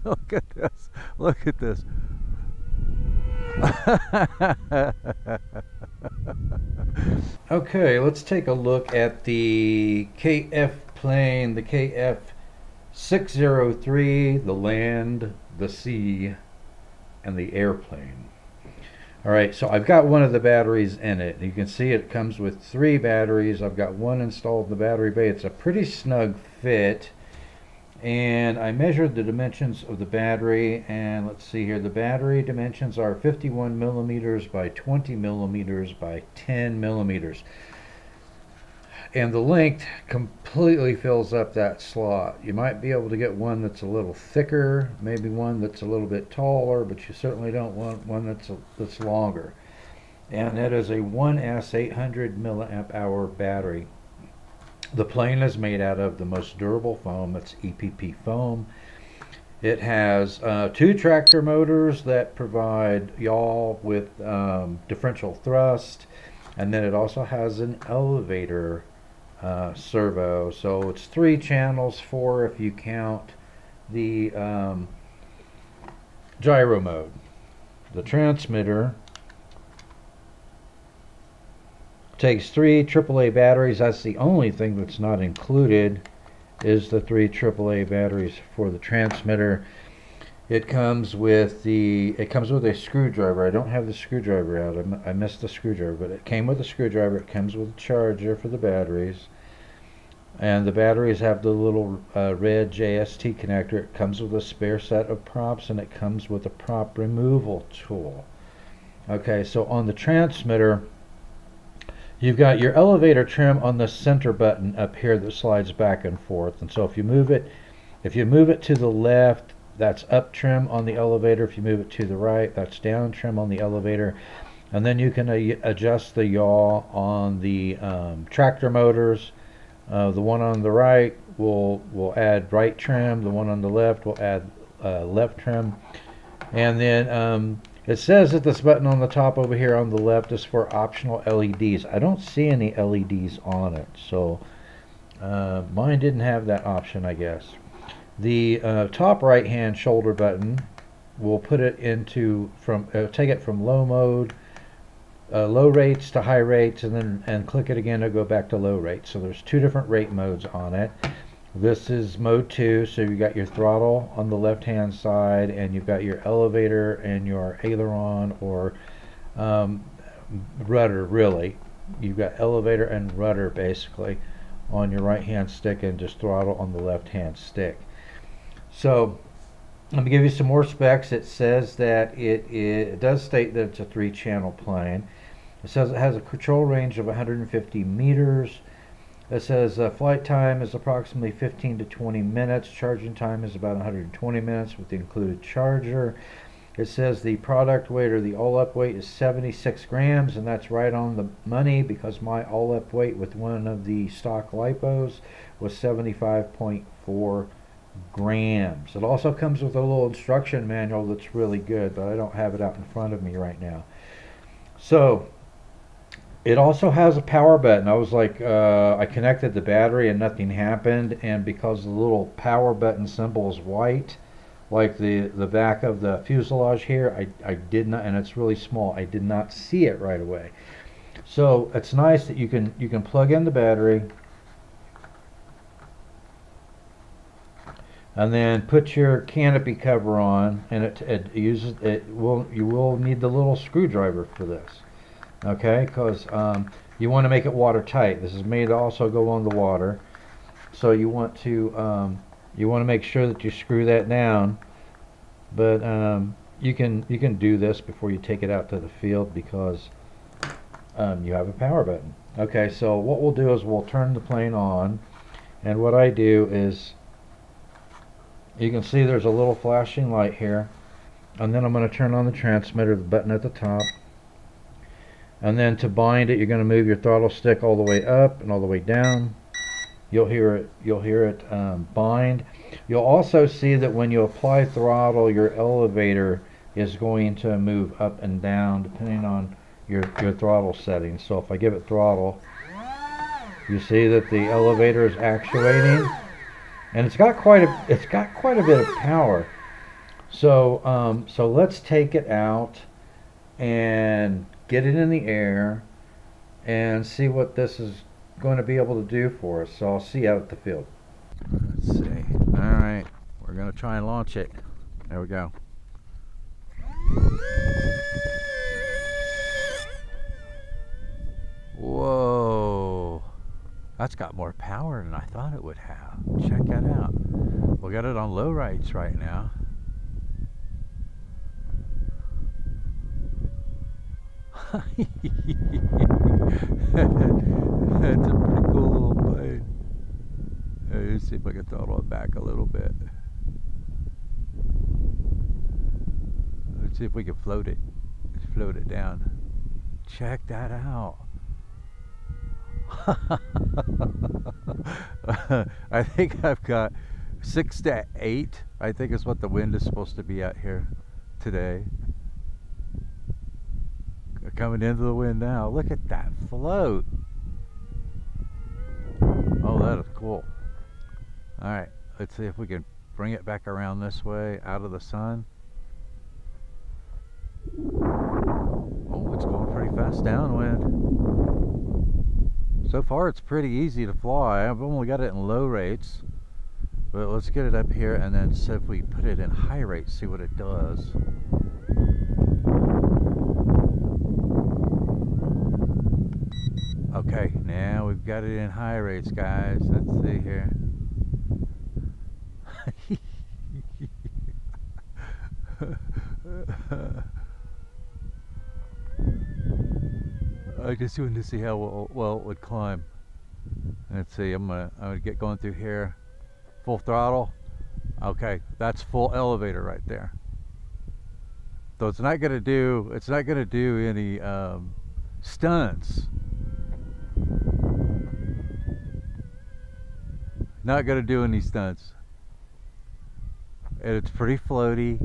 Look at this. Look at this. Okay, let's take a look at the KF plane, the KF603, the land, the sea, and the airplane. Alright, so I've got one of the batteries in it. You can see it comes with 3 batteries. I've got one installed in the battery bay. It's a pretty snug fit. And I measured the dimensions of the battery, and let's see here, the battery dimensions are 51 millimeters by 20 millimeters by 10 millimeters. And the length completely fills up that slot. You might be able to get one that's a little thicker, maybe one that's a little bit taller, but you certainly don't want one that's longer. And that is a 1S 800 milliamp hour battery. The plane is made out of the most durable foam. It's EPP foam. It has 2 tractor motors that provide yaw with differential thrust, and then it also has an elevator servo. So it's 3 channels, 4 if you count the gyro mode. The transmitter takes 3 AAA batteries. That's the only thing that's not included, is the 3 AAA batteries for the transmitter. It comes with a screwdriver. I don't have the screwdriver out. I missed the screwdriver, but it came with a screwdriver. It comes with a charger for the batteries, and the batteries have the little red JST connector. It comes with a spare set of props, and it comes with a prop removal tool. Okay, so on the transmitter, you've got your elevator trim on the center button up here that slides back and forth. And so if you move it to the left, that's up trim on the elevator. If you move it to the right, that's down trim on the elevator. And then you can adjust the yaw on the tractor motors. The one on the right will add right trim. The one on the left will add left trim. And then it says that this button on the top over here on the left is for optional LEDs. I don't see any LEDs on it, so mine didn't have that option, I guess. The top right hand shoulder button will put it into take it from low mode, low rates to high rates, and then click it again to go back to low rates. So there's 2 different rate modes on it. This is mode 2, so you got your throttle on the left hand side, and you've got your elevator and your aileron, or rudder, really. You've got elevator and rudder basically on your right hand stick, and just throttle on the left hand stick. So let me give you some more specs. It says that it does state that it's a 3 channel plane. It says it has a control range of 150 meters. It says flight time is approximately 15 to 20 minutes. Charging time is about 120 minutes with the included charger. It says the product weight, or the all-up weight, is 76 grams, and that's right on the money, because my all-up weight with one of the stock lipos was 75.4 grams. It also comes with a little instruction manual that's really good, but I don't have it out in front of me right now. So it also has a power button. I was like, I connected the battery and nothing happened, and because the little power button symbol is white, like the back of the fuselage here, I did not, and it's really small, I did not see it right away. So it's nice that you can plug in the battery, and then put your canopy cover on, and you will need the little screwdriver for this. Okay, because you want to make it watertight. This is made to also go on the water, so you want to make sure that you screw that down. But you can do this before you take it out to the field, because you have a power button. Okay, so what we'll do is we'll turn the plane on, and what I do is, you can see there's a little flashing light here, and then I'm going to turn on the transmitter, the button at the top. And then to bind it, you're going to move your throttle stick all the way up and all the way down. You'll hear it bind. You'll also see that when you apply throttle, your elevator is going to move up and down depending on your throttle settings. So if I give it throttle, you see that the elevator is actuating, and it's got quite a bit of power. So let's take it out and get it in the air and see what this is going to be able to do for us. So I'll see you out at the field. Let's see. All right, we're going to try and launch it. There we go. Whoa, that's got more power than I thought it would have. Check that out. We got it on low rates right now. That's a pretty cool little plane. Let's see if I can throttle it back a little bit. Let's see if we can float it. Let's float it down. Check that out. I think I've got 6 to 8. I think is what the wind is supposed to be at here today. Coming into the wind now. Look at that float. Oh, that is cool. Alright, let's see if we can bring it back around this way out of the sun. Oh, it's going pretty fast downwind. So far it's pretty easy to fly. I've only got it in low rates. But let's get it up here and then see if we put it in high rates, see what it does. Okay, now we've got it in high rates, guys. Let's see here. I just wanted to see how well it would climb. Let's see, I'm gonna get going through here. Full throttle. Okay, that's full elevator right there. So it's not gonna do any stunts. Not gonna do any stunts. And it's pretty floaty.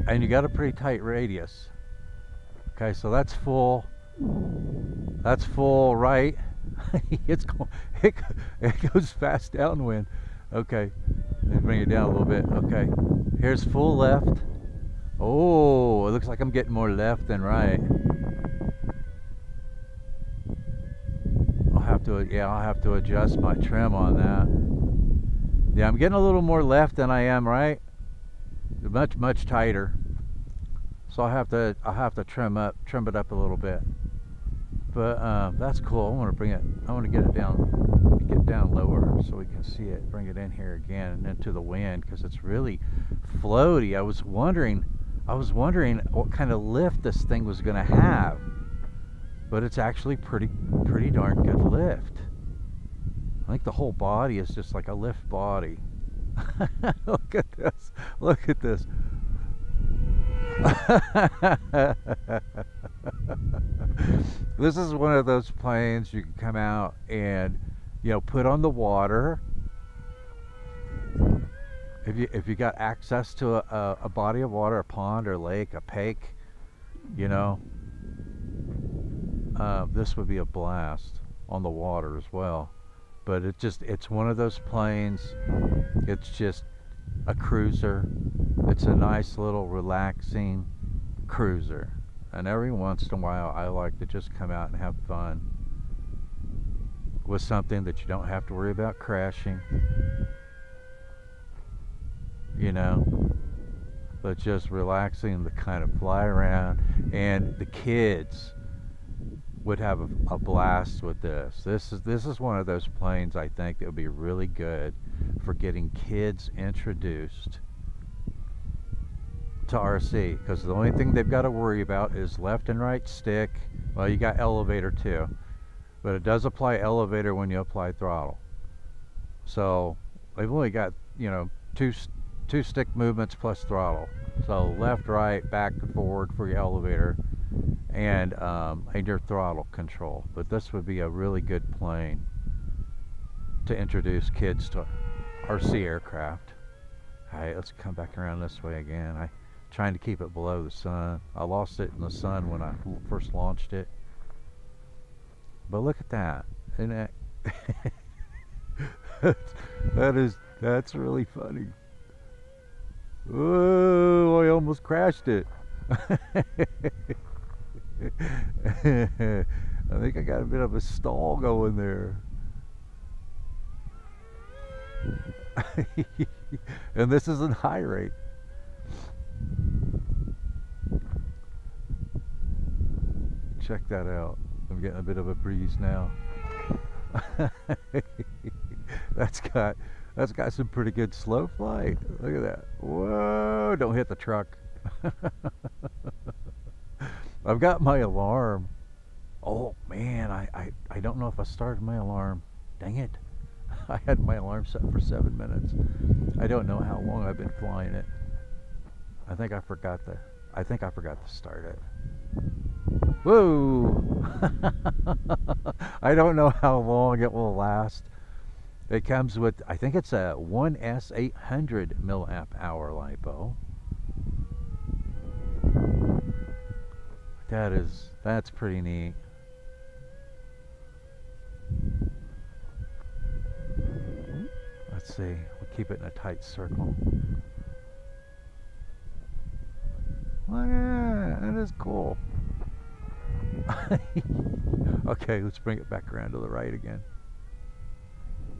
And you got a pretty tight radius. Okay, so that's full. That's full right. It goes fast downwind. Okay, let me bring it down a little bit. Okay, here's full left. Oh, it looks like I'm getting more left than right. I'll have to adjust my trim on that. Yeah, I'm getting a little more left than I am right. Much tighter. So I'll have to trim it up a little bit. But that's cool. I want to get it down lower so we can see it. Bring it in here again and into the wind because it's really floaty. I was wondering what kind of lift this thing was going to have. But it's actually pretty darn good lift. I think the whole body is just like a lift body. Look at this. Look at this. This is one of those planes you can come out and, you know, put on the water. If you got access to a body of water, a pond or lake, a pake, you know, this would be a blast on the water as well. But it's one of those planes. It's just a cruiser. It's a nice little relaxing cruiser. And every once in a while I like to just come out and have fun with something that you don't have to worry about crashing, you know, but just relaxing to kind of fly around. And the kids would have a blast with this. This is one of those planes I think that would be really good for getting kids introduced to RC, because the only thing they've got to worry about is left and right stick. Well, you got elevator too, but it does apply elevator when you apply throttle. So they've only got, you know, two stick movements plus throttle. So left, right, back and forward for your elevator, and your throttle control. But this would be a really good plane to introduce kids to RC aircraft. Alright, let's come back around this way again. I'm trying to keep it below the sun. I lost it in the sun when I first launched it. But look at that. Isn't that That's really funny. Oh, I almost crashed it. I think I got a bit of a stall going there. And this is in high rate. Check that out. I'm getting a bit of a breeze now. that's got that's got some pretty good slow flight. Look at that. Whoa, don't hit the truck. I've got my alarm. Oh man, I don't know if I started my alarm. Dang it. I had my alarm set for 7 minutes. I don't know how long I've been flying it. I think I forgot to start it. Whoa! I don't know how long it will last. It comes with, I think it's a 1S800 milliamp hour LiPo. That's pretty neat. Let's see, we'll keep it in a tight circle. Look at that, that is cool. Okay, let's bring it back around to the right again.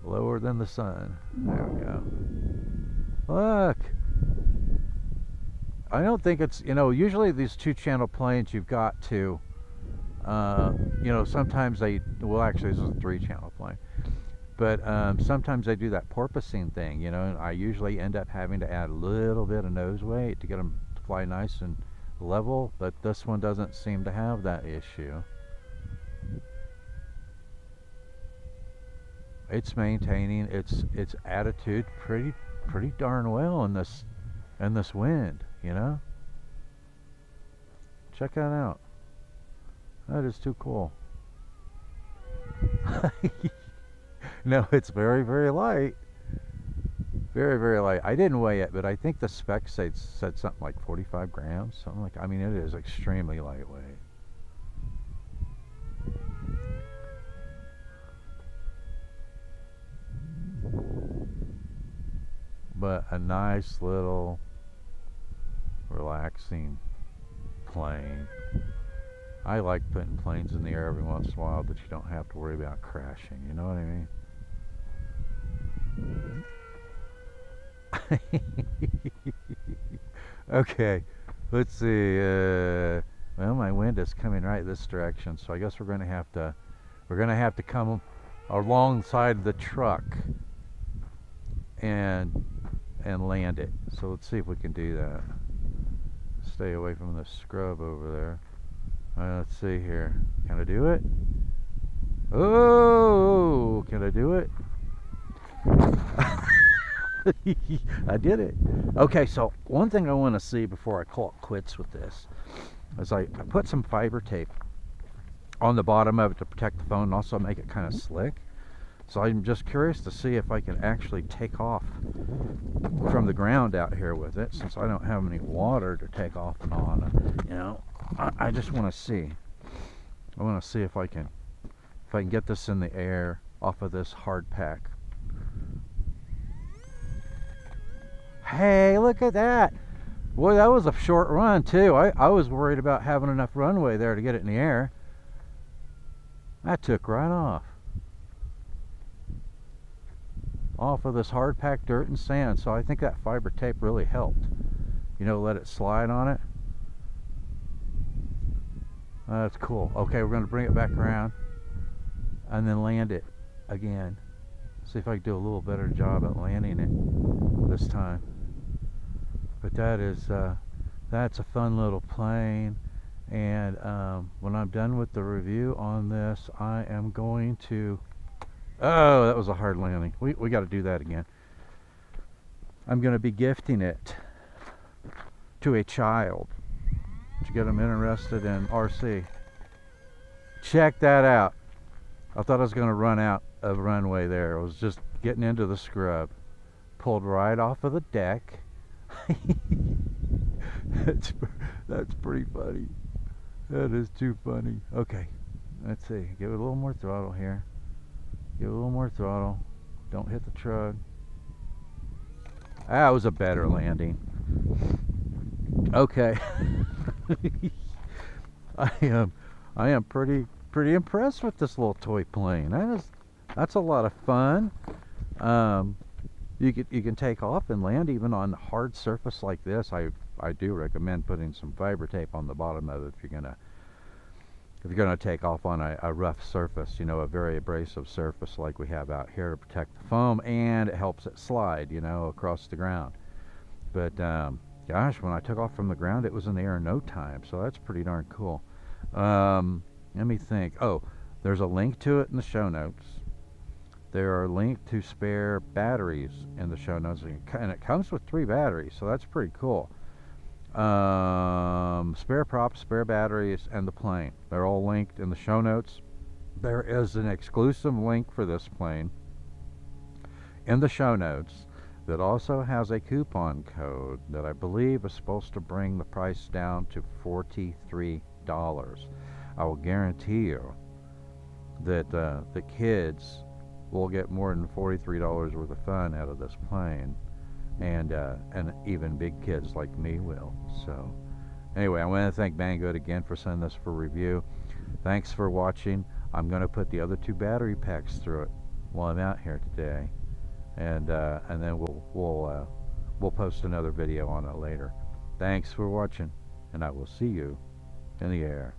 Lower than the sun. There we go. Look! I don't think it's, usually these 2-channel planes you've got to, sometimes well actually this is a 3-channel plane. But sometimes they do that porpoising thing, and I usually end up having to add a little bit of nose weight to get them to fly nice and level, but this one doesn't seem to have that issue. It's maintaining its attitude pretty darn well in this wind, Check that out. That is too cool. No, it's very, very light. Very, very light. I didn't weigh it, but I think the specs said something like 45 grams. Something like, I mean, it is extremely lightweight. But a nice little relaxing plane. I like putting planes in the air every once in a while that you don't have to worry about crashing, you know what I mean? Okay, let's see. Well, my wind is coming right this direction, so I guess we're going to have to come alongside the truck and land it. So let's see if we can do that. Stay away from the scrub over there. Let's see here. Can I do it? Oh, can I do it? I did it. Okay, so one thing I want to see before I call it quits with this is I put some fiber tape on the bottom of it to protect the phone and also make it kind of slick. So I'm just curious to see if I can actually take off from the ground out here with it, since I don't have any water to take off and on. I just want to see. I want to see if I can get this in the air off of this hard pack. Hey, look at that. Boy, that was a short run too. I was worried about having enough runway there to get it in the air. That took right off of this hard packed dirt and sand. So I think that fiber tape really helped. Let it slide on it. That's cool. Okay, we're going to bring it back around and then land it again. See if I can do a little better job at landing it this time. But that's a fun little plane. And when I'm done with the review on this, I am going to... Oh, that was a hard landing. We got to do that again. I'm going to be gifting it to a child to get them interested in RC. Check that out. I thought I was going to run out of runway there. I was just getting into the scrub. Pulled right off of the deck. That's pretty funny. That is too funny. Okay, let's see. Give it a little more throttle here. Give it a little more throttle. Don't hit the truck. That was a better landing. Okay. I am pretty impressed with this little toy plane. That's a lot of fun. You can take off and land even on hard surface like this. I do recommend putting some fiber tape on the bottom of it if you're gonna take off on a rough surface, you know, a very abrasive surface like we have out here to protect the foam, and it helps it slide, you know, across the ground. But gosh, when I took off from the ground, it was in the air in no time, so that's pretty darn cool. Let me think. Oh, there's a link to it in the show notes. There are linked to spare batteries in the show notes, and it comes with 3 batteries, so that's pretty cool. Spare props, spare batteries, and the plane. They're all linked in the show notes. There is an exclusive link for this plane in the show notes that also has a coupon code that I believe is supposed to bring the price down to $43. I will guarantee you that the kids will get more than $43 worth of fun out of this plane, and even big kids like me will. So anyway, I want to thank Banggood again for sending this for review. Thanks for watching. I'm going to put the other 2 battery packs through it while I'm out here today, and then we'll post another video on it later. Thanks for watching, and I will see you in the air.